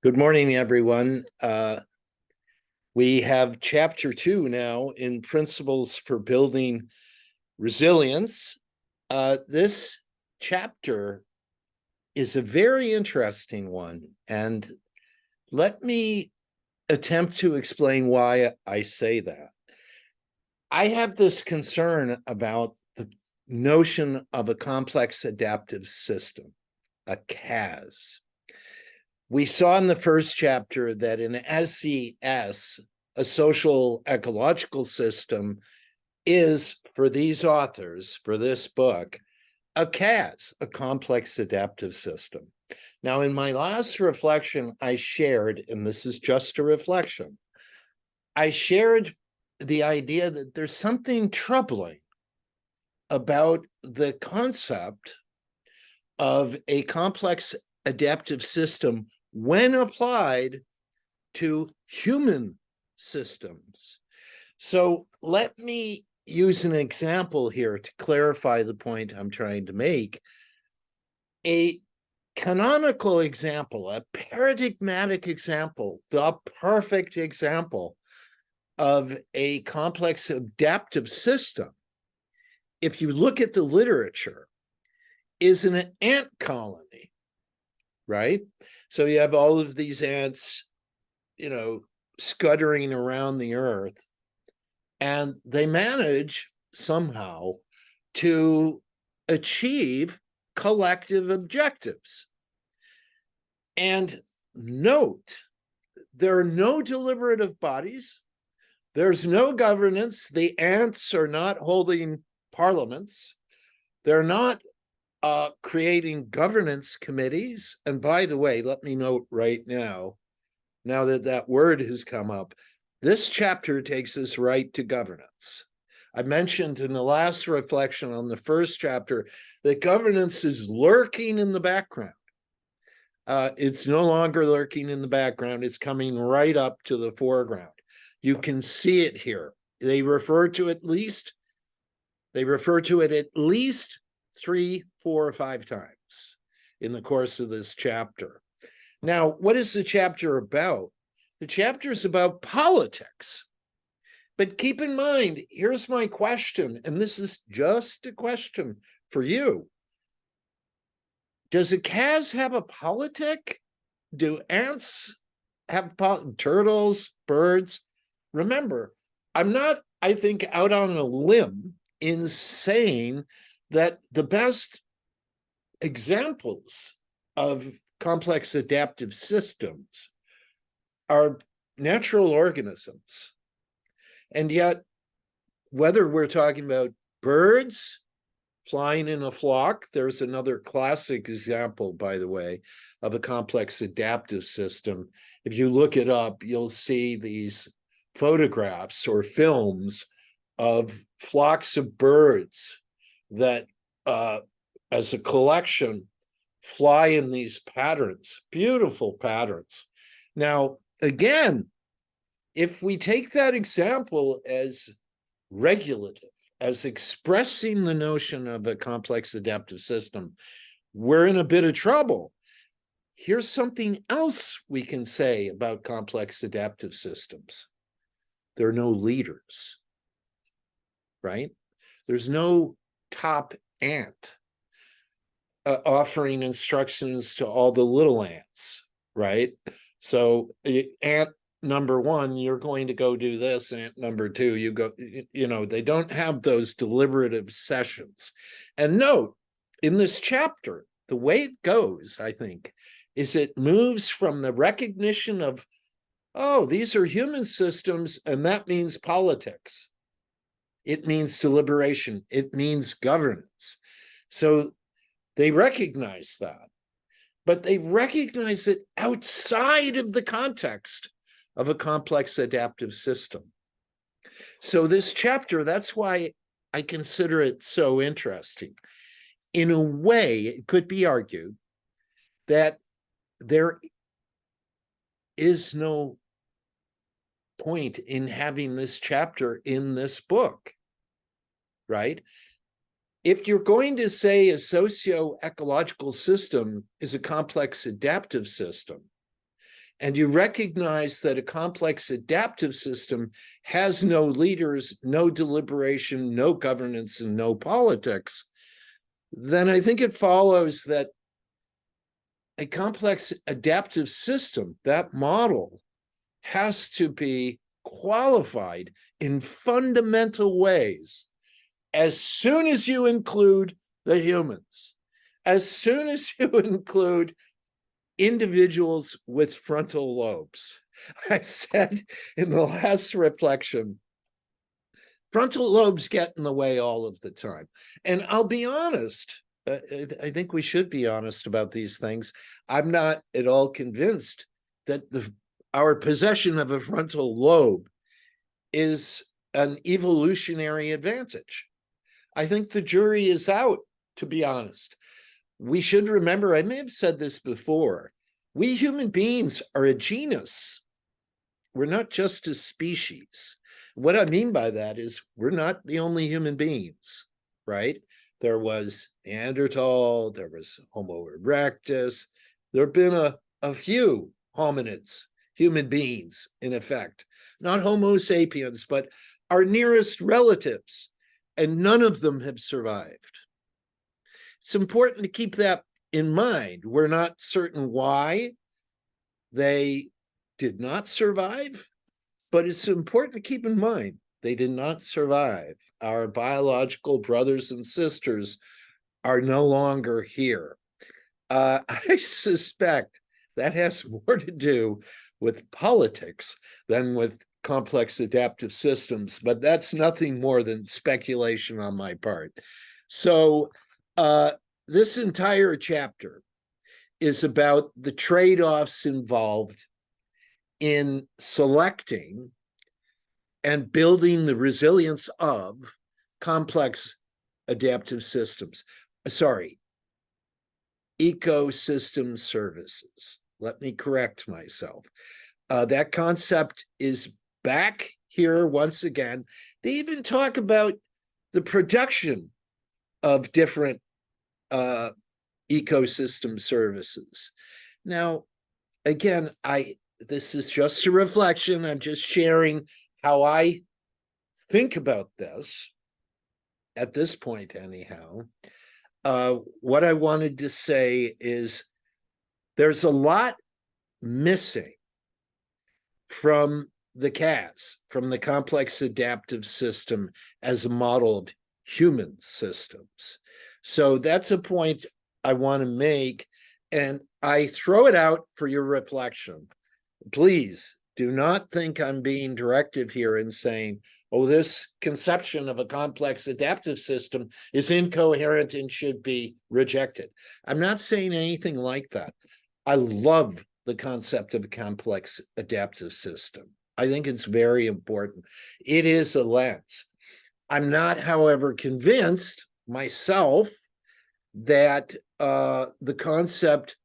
Good morning, everyone. We have chapter 2 now in Principles for Building Resilience. This chapter is a very interesting one, and let me attempt to explain why I say that. I have this concern about the notion of a complex adaptive system, a CAS. We saw in the first chapter that in SES, a social ecological system is, for these authors, for this book, a CAS, a complex adaptive system. Now, in my last reflection, I shared, and this is just a reflection, I shared the idea that there's something troubling about the concept of a complex adaptive system when applied to human systems. So let me use an example here to clarify the point I'm trying to make. A canonical example, a paradigmatic example, the perfect example of a complex adaptive system, if you look at the literature, is an ant colony, right? So you have all of these ants, scuttering around the earth, and they manage somehow to achieve collective objectives. And note, there are no deliberative bodies. There's no governance. The ants are not holding parliaments. They're not creating governance committees. And by the way, let me note right now that that word has come up, this chapter takes us right to governance. I mentioned in the last reflection on the first chapter that governance is lurking in the background. It's no longer lurking in the background. It's coming right up to the foreground. You can see it here. They refer to it at least 3, 4, or 5 times in the course of this chapter. Now, what is the chapter about? The chapter is about politics. But keep in mind, here's my question, and this is just a question for you. Does a CAS have a politic? Do ants have turtles, birds? Remember, I'm not, I think, out on a limb in saying that the best examples of complex adaptive systems are natural organisms. And yet, whether we're talking about birds flying in a flock, there's another classic example, by the way, of a complex adaptive system. If you look it up, you'll see these photographs or films of flocks of birds that, as a collection, fly in these patterns, beautiful patterns. Now, again, if we take that example as regulative, as expressing the notion of a complex adaptive system, we're in a bit of trouble. Here's something else we can say about complex adaptive systems. There are no leaders, right? There's no top ant offering instructions to all the little ants, right? So ant number 1, you're going to go do this. Ant number 2, you go, they don't have those deliberative sessions. And note, in this chapter, the way it goes, I think, is it moves from the recognition of, oh, these are human systems, and that means politics. It means deliberation. It means governance. So they recognize that, but they recognize it outside of the context of a complex adaptive system. So this chapter, that's why I consider it so interesting. In a way, it could be argued that there is no point in having this chapter in this book, right? If you're going to say a socio-ecological system is a complex adaptive system, and you recognize that a complex adaptive system has no leaders, no deliberation, no governance, and no politics, then I think it follows that a complex adaptive system, that model, has to be qualified in fundamental ways as soon as you include the humans, as soon as you include individuals with frontal lobes. I said in the last reflection, frontal lobes get in the way all of the time. And I'll be honest, I think we should be honest about these things. I'm not at all convinced that our possession of a frontal lobe is an evolutionary advantage. I think the jury is out, to be honest. We should remember, I may have said this before, we human beings are a genus. We're not just a species. What I mean by that is we're not the only human beings, right? There was Neanderthal, there was Homo erectus, there have been a few hominids, human beings, in effect, not Homo sapiens, but our nearest relatives, and none of them have survived. It's important to keep that in mind. We're not certain why they did not survive, but it's important to keep in mind they did not survive. Our biological brothers and sisters are no longer here. I suspect that has more to do with politics than with complex adaptive systems, but that's nothing more than speculation on my part. So this entire chapter is about the trade-offs involved in selecting and building the resilience of complex adaptive systems. Sorry, ecosystem services. Let me correct myself. That concept is back here once again. They even talk about the production of different ecosystem services. Now, again, this is just a reflection. I'm just sharing how I think about this at this point, anyhow. What I wanted to say is there's a lot missing from the CAS, from the complex adaptive system as a model of human systems. So that's a point I want to make, and I throw it out for your reflection. Please do not think I'm being directive here in saying, oh, this conception of a complex adaptive system is incoherent and should be rejected. I'm not saying anything like that. I love the concept of a complex adaptive system. I think it's very important. It is a lens. I'm not, however, convinced myself that the concept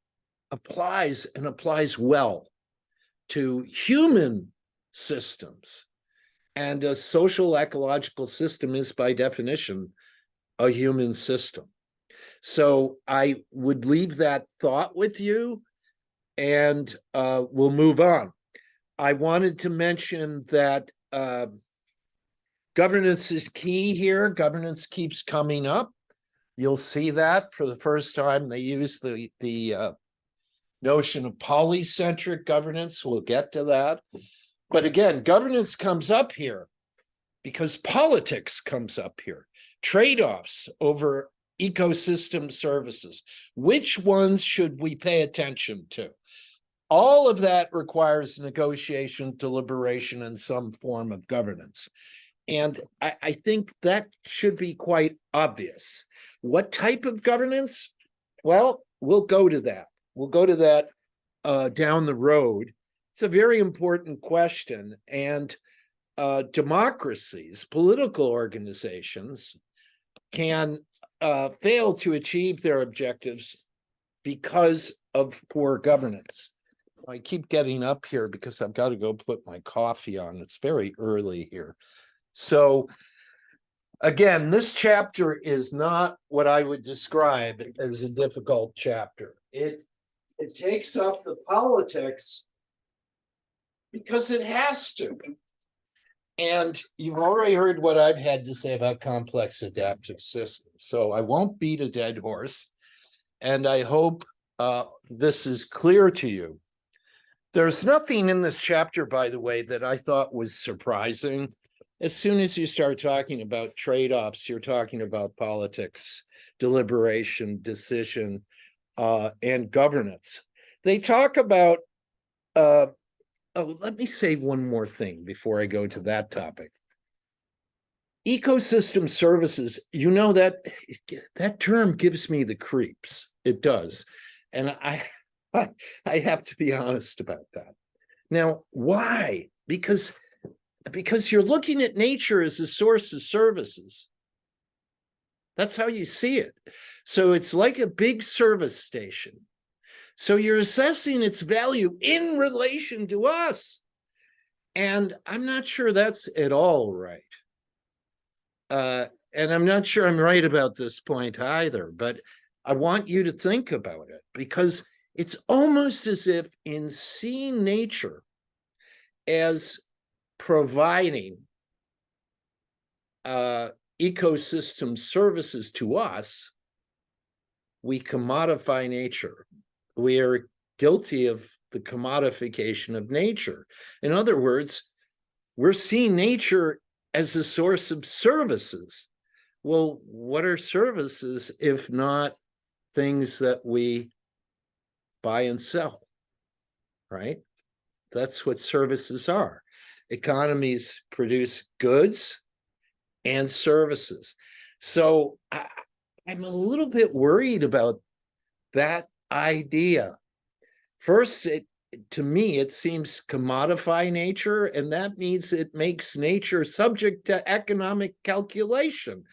applies and applies well to human systems. And a social ecological system is, by definition, a human system. So I would leave that thought with you, and we'll move on. I wanted to mention that governance is key here. Governance keeps coming up. You'll see that for the first time. They use the notion of polycentric governance. We'll get to that. But again, governance comes up here because politics comes up here. Trade-offs over ecosystem services. Which ones should we pay attention to? All of that requires negotiation, deliberation, and some form of governance. And I think that should be quite obvious. What type of governance? Well, we'll go to that. We'll go to that down the road. It's a very important question. And democracies, political organizations, can fail to achieve their objectives because of poor governance. I keep getting up here because I've got to go put my coffee on. It's very early here. So again, this chapter is not what I would describe as a difficult chapter. It takes up the politics Because it has to. And you've already heard what I've had to say about complex adaptive systems, so I won't beat a dead horse. And I hope this is clear to you. There's nothing in this chapter, by the way, that I thought was surprising. As soon as you start talking about trade-offs, you're talking about politics, deliberation, decision, and governance. They talk about, oh, let me say one more thing before I go to that topic. Ecosystem services, you know, that term gives me the creeps. It does. And I have to be honest about that. Now, why? Because you're looking at nature as a source of services. That's how you see it. So it's like a big service station. So you're assessing its value in relation to us. And I'm not sure that's at all right. And I'm not sure I'm right about this point either, but I want you to think about it, because it's almost as if in seeing nature as providing ecosystem services to us, we commodify nature. We are guilty of the commodification of nature. In other words, we're seeing nature as a source of services. Well, what are services if not things that we buy and sell, right? That's what services are. Economies produce goods and services. So I'm a little bit worried about that idea. First, to me, it seems commodify nature, and that means it makes nature subject to economic calculation.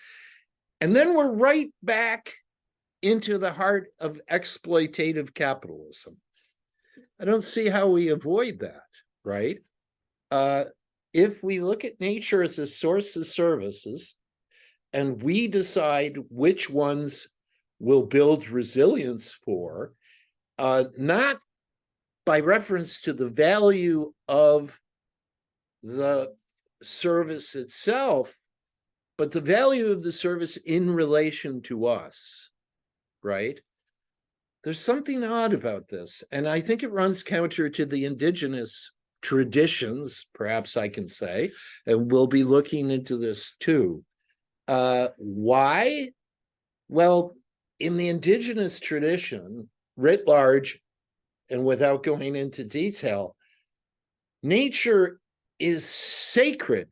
And then we're right back into the heart of exploitative capitalism. I don't see how we avoid that, right? If we look at nature as a source of services, and we decide which ones we'll build resilience for, not by reference to the value of the service itself, but the value of the service in relation to us, right? There's something odd about this, and I think it runs counter to the indigenous traditions, perhaps I can say, and we'll be looking into this too. Why? Well, in the indigenous tradition, writ large, and without going into detail, nature is sacred.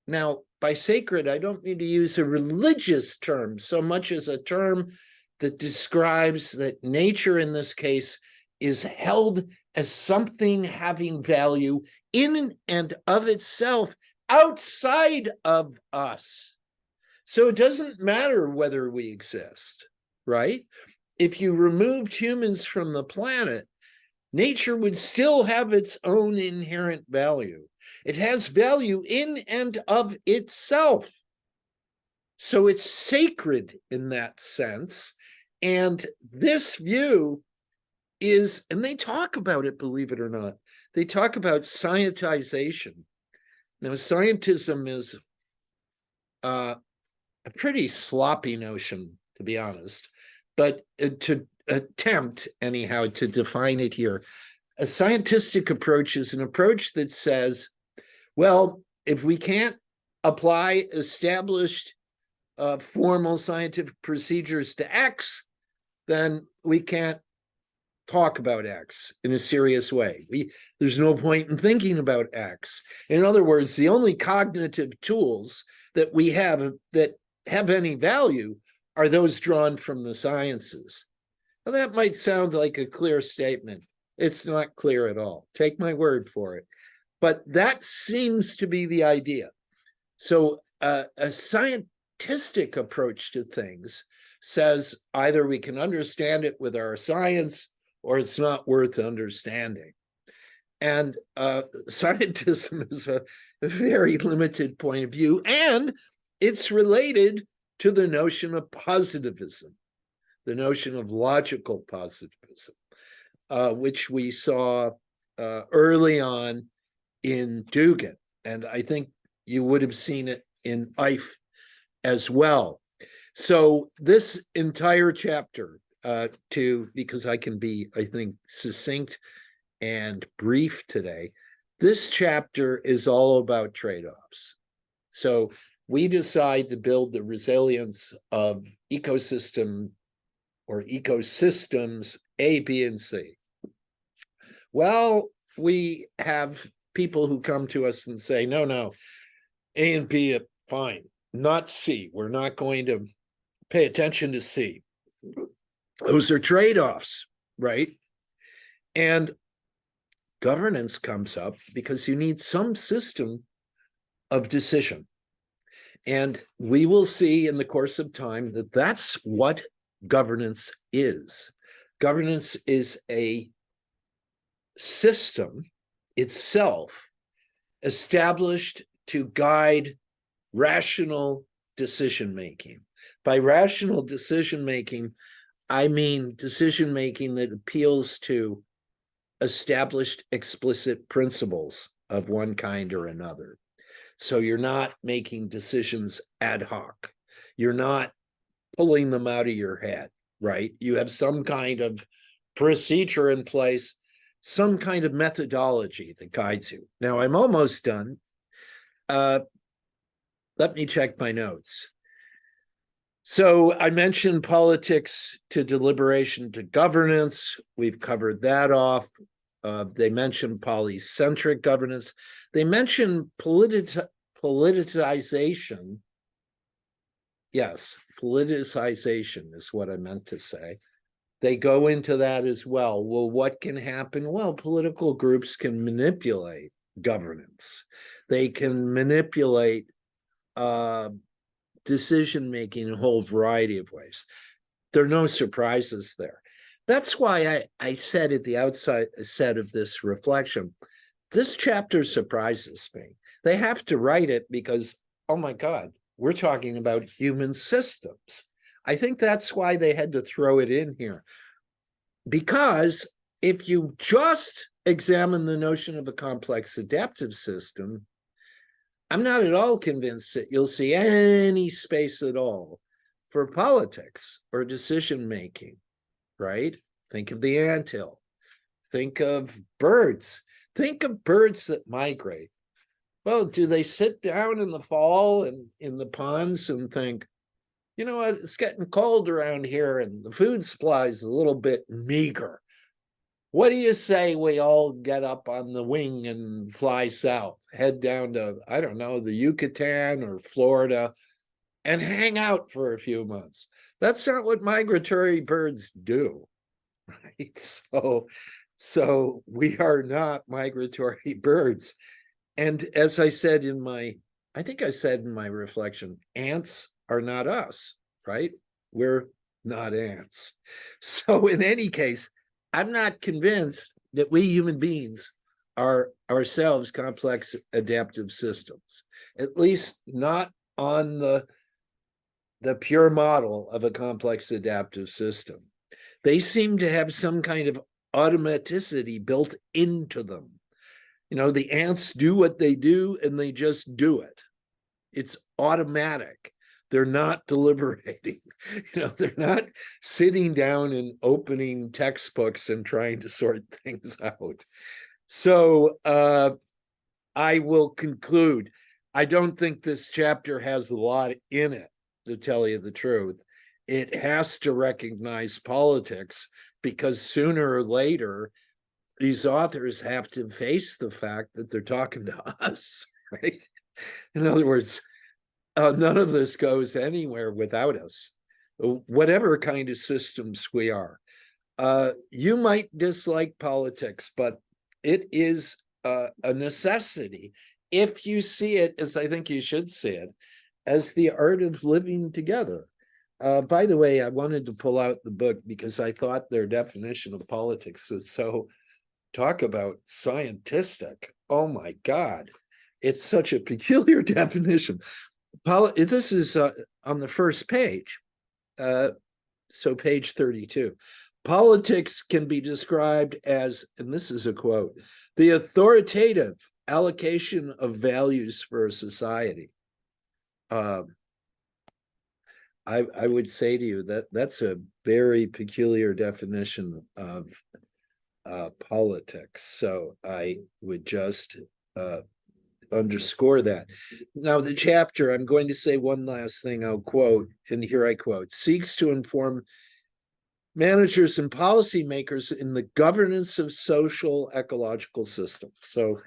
Now, by sacred, I don't mean to use a religious term so much as a term that describes that nature in this case is held as something having value in and of itself outside of us. So it doesn't matter whether we exist, right? If you removed humans from the planet, nature would still have its own inherent value. It has value in and of itself. So it's sacred in that sense. And this view is, and they talk about it, believe it or not, they talk about scientization. Now, scientism is a pretty sloppy notion, to be honest, but to attempt, anyhow, to define it here, a scientific approach is an approach that says, well, if we can't apply established formal scientific procedures to X, then we can't talk about X in a serious way. There's no point in thinking about X. In other words, the only cognitive tools that we have that have any value are those drawn from the sciences. Well, that might sound like a clear statement. It's not clear at all. Take my word for it. But that seems to be the idea. So a scientific approach to things says either we can understand it with our science or it's not worth understanding. And scientism is a very limited point of view, and it's related to the notion of positivism, the notion of logical positivism, which we saw early on in Dugan, and I think you would have seen it in Ife as well. So this entire chapter, because I can be, I think, succinct and brief today, this chapter is all about trade-offs. So we decide to build the resilience of ecosystem or ecosystems A, B, and C. Well, we have people who come to us and say, no, A and B are fine, not C. We're not going to pay attention to C. Those are trade-offs, right? And governance comes up because you need some system of decision. And we will see in the course of time that that's what governance is. Governance is a system itself established to guide rational decision-making. By rational decision-making, I mean decision-making that appeals to established explicit principles of one kind or another. So you're not making decisions ad hoc. You're not pulling them out of your head, right? You have some kind of procedure in place, some kind of methodology that guides you. Now, I'm almost done. Let me check my notes. So I mentioned politics to deliberation to governance. We've covered that off. They mentioned polycentric governance. They mentioned politicization. Yes, politicization is what I meant to say. They go into that as well. Well, what can happen? Well, political groups can manipulate governance. They can manipulate decision-making in a whole variety of ways. There are no surprises there. That's why I said at the outset of this reflection, this chapter surprises me. They have to write it because, oh my God, we're talking about human systems. I think that's why they had to throw it in here. Because if you just examine the notion of a complex adaptive system, I'm not at all convinced that you'll see any space at all for politics or decision-making, right? Think of the anthill. Think of birds. Think of birds that migrate. Well, do they sit down in the fall and in the ponds and think, you know what, it's getting cold around here and the food supply is a little bit meager. What do you say we all get up on the wing and fly south, head down to, I don't know, the Yucatan or Florida and hang out for a few months? That's not what migratory birds do, right? So we are not migratory birds. And as I said in my, I think I said in my reflection, ants are not us, right? We're not ants. So in any case, I'm not convinced that we human beings are ourselves complex adaptive systems, at least not on the pure model of a complex adaptive system. They seem to have some kind of automaticity built into them. You know, the ants do what they do and they just do it. It's automatic. They're not deliberating. You know, they're not sitting down and opening textbooks and trying to sort things out. So I will conclude. I don't think this chapter has a lot in it, to tell you the truth. It has to recognize politics because sooner or later, these authors have to face the fact that they're talking to us, right? In other words, none of this goes anywhere without us, whatever kind of systems we are. You might dislike politics, but it is a necessity if you see it, as I think you should see it, as the art of living together. By the way, I wanted to pull out the book because I thought their definition of politics was so, talk about scientistic. Oh my God, it's such a peculiar definition. This is on the first page, so page 32. Politics can be described as, and this is a quote, the authoritative allocation of values for a society. I would say to you that that's a very peculiar definition of politics. So I would just underscore that. Now, the chapter, I'm going to say one last thing I'll quote, and here I quote, seeks to inform managers and policymakers in the governance of social ecological systems. So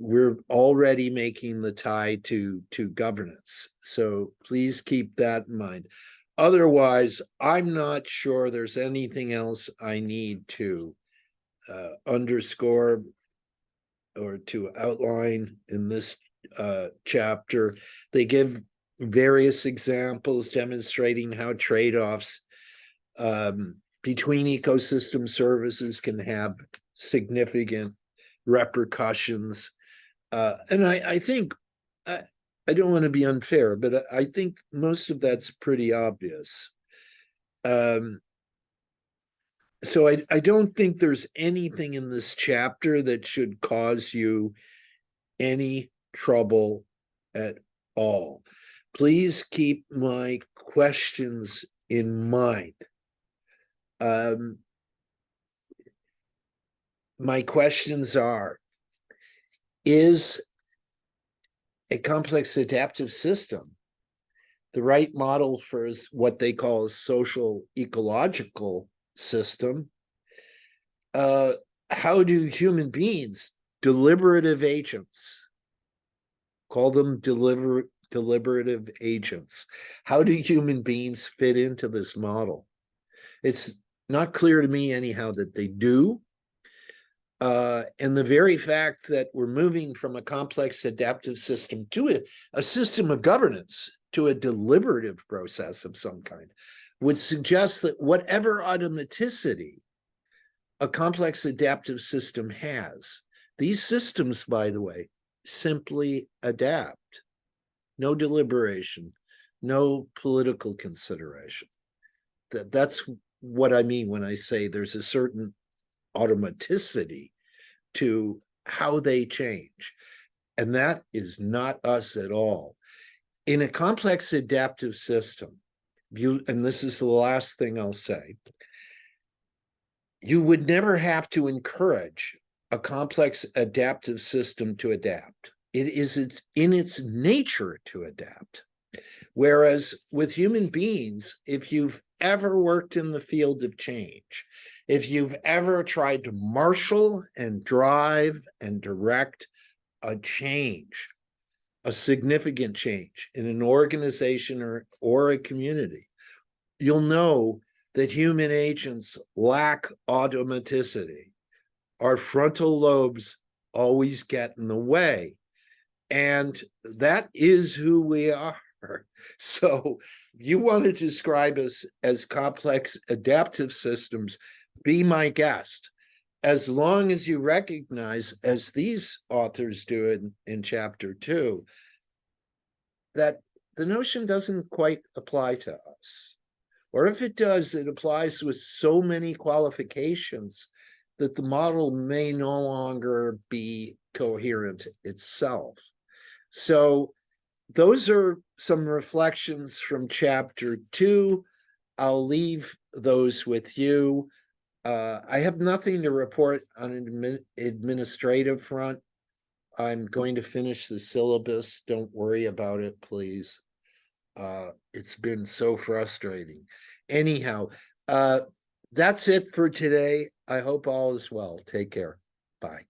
we're already making the tie to governance. So please keep that in mind. Otherwise, I'm not sure there's anything else I need to underscore or to outline in this chapter. They give various examples demonstrating how trade-offs between ecosystem services can have significant repercussions. And I think, I don't want to be unfair, but I think most of that's pretty obvious. So I don't think there's anything in this chapter that should cause you any trouble at all. Please keep my questions in mind. My questions are, is a complex adaptive system the right model for what they call a social ecological system? How do human beings, deliberative agents, call them deliberative agents, how do human beings fit into this model? It's not clear to me anyhow that they do. And the very fact that we're moving from a complex adaptive system to a system of governance, to a deliberative process of some kind, would suggest that whatever automaticity a complex adaptive system has, these systems, by the way, simply adapt. No deliberation, no political consideration. That's what I mean when I say there's a certain automaticity to how they change. And that is not us at all. In a complex adaptive system, and this is the last thing I'll say, you would never have to encourage a complex adaptive system to adapt. It's in its nature to adapt. Whereas with human beings, if you've ever worked in the field of change, if you've ever tried to marshal and drive and direct a change, a significant change in an organization or a community, you'll know that human agents lack automaticity. Our frontal lobes always get in the way. And that is who we are. So you want to describe us as complex adaptive systems, be my guest, as long as you recognize, as these authors do in chapter 2, that the notion doesn't quite apply to us. Or if it does, it applies with so many qualifications that the model may no longer be coherent itself. So those are some reflections from chapter 2. I'll leave those with you. I have nothing to report on an administrative front. I'm going to finish the syllabus. Don't worry about it, please. It's been so frustrating. Anyhow, that's it for today. I hope all is well. Take care. Bye.